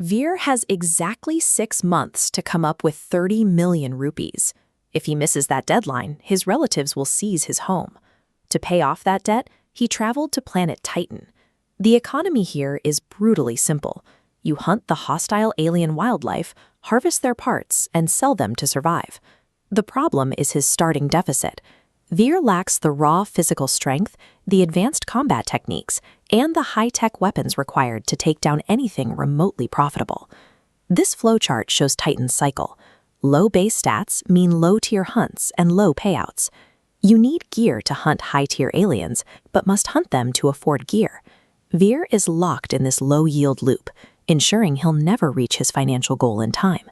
Veer has exactly 6 months to come up with 30 million rupees. If he misses that deadline, his relatives will seize his home. To pay off that debt, he traveled to planet Titan. The economy here is brutally simple. You hunt the hostile alien wildlife, harvest their parts, and sell them to survive. The problem is his starting deficit. Veer lacks the raw physical strength, the advanced combat techniques, and the high-tech weapons required to take down anything remotely profitable. This flowchart shows Titan's cycle. Low base stats mean low-tier hunts and low payouts. You need gear to hunt high-tier aliens, but must hunt them to afford gear. Veer is locked in this low-yield loop, ensuring he'll never reach his financial goal in time.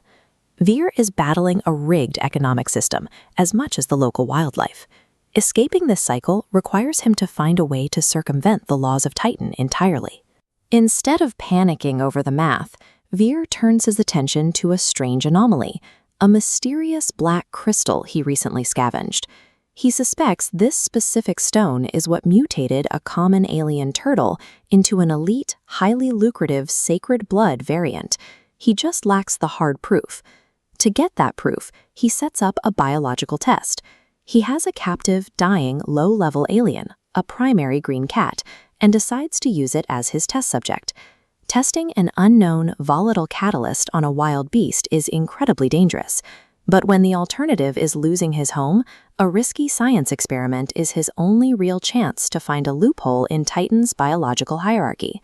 Veer is battling a rigged economic system as much as the local wildlife. Escaping this cycle requires him to find a way to circumvent the laws of Titan entirely. Instead of panicking over the math, Veer turns his attention to a strange anomaly, a mysterious black crystal he recently scavenged. He suspects this specific stone is what mutated a common alien turtle into an elite, highly lucrative sacred blood variant. He just lacks the hard proof. To get that proof, he sets up a biological test. He has a captive, dying, low-level alien, a primary green cat, and decides to use it as his test subject. Testing an unknown, volatile catalyst on a wild beast is incredibly dangerous. But when the alternative is losing his home, a risky science experiment is his only real chance to find a loophole in Titan's biological hierarchy.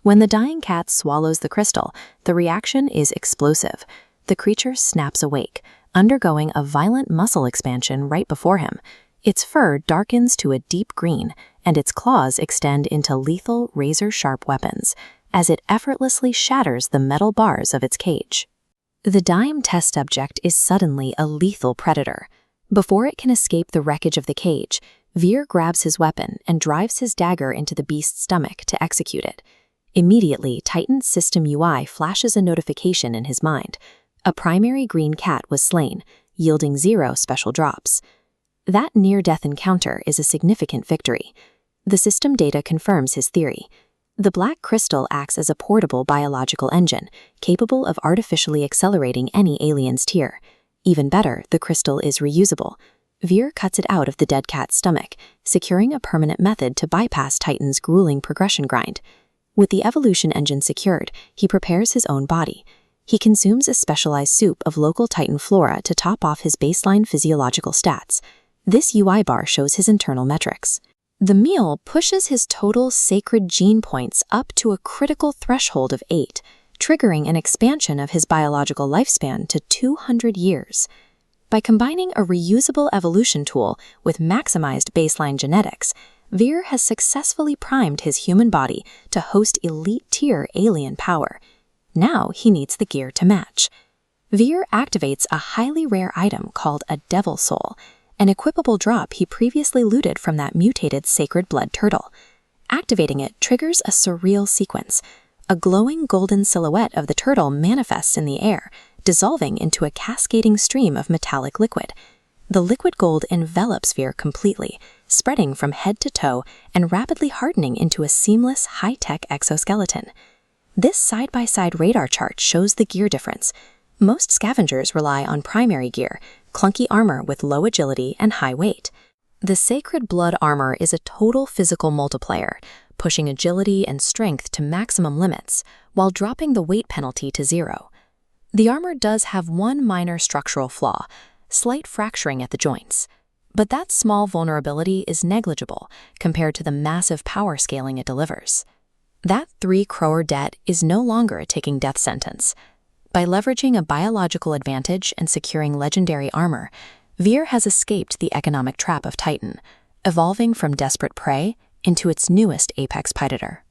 When the dying cat swallows the crystal, the reaction is explosive. The creature snaps awake, undergoing a violent muscle expansion right before him. Its fur darkens to a deep green, and its claws extend into lethal, razor-sharp weapons, as it effortlessly shatters the metal bars of its cage. The dying test subject is suddenly a lethal predator. Before it can escape the wreckage of the cage, Veer grabs his weapon and drives his dagger into the beast's stomach to execute it. Immediately, Titan's system UI flashes a notification in his mind. A primary green cat was slain, yielding 0 special drops. That near-death encounter is a significant victory. The system data confirms his theory. The black crystal acts as a portable biological engine, capable of artificially accelerating any alien's tier. Even better, the crystal is reusable. Veer cuts it out of the dead cat's stomach, securing a permanent method to bypass Titan's grueling progression grind. With the evolution engine secured, he prepares his own body. He consumes a specialized soup of local Titan flora to top off his baseline physiological stats. This UI bar shows his internal metrics. The meal pushes his total sacred gene points up to a critical threshold of 8, triggering an expansion of his biological lifespan to 200 years. By combining a reusable evolution tool with maximized baseline genetics, Veer has successfully primed his human body to host elite-tier alien power. Now he needs the gear to match. Veer activates a highly rare item called a Devil Soul, an equipable drop he previously looted from that mutated sacred blood turtle. Activating it triggers a surreal sequence. A glowing golden silhouette of the turtle manifests in the air, dissolving into a cascading stream of metallic liquid. The liquid gold envelops Veer completely, spreading from head to toe and rapidly hardening into a seamless, high-tech exoskeleton. This side-by-side radar chart shows the gear difference. Most scavengers rely on primary gear, clunky armor with low agility and high weight. The sacred blood armor is a total physical multiplier, pushing agility and strength to maximum limits, while dropping the weight penalty to 0. The armor does have one minor structural flaw, slight fracturing at the joints. But that small vulnerability is negligible compared to the massive power scaling it delivers. That 3 crore debt is no longer a ticking death sentence. By leveraging a biological advantage and securing legendary armor, Veer has escaped the economic trap of Titan, evolving from desperate prey into its newest apex predator.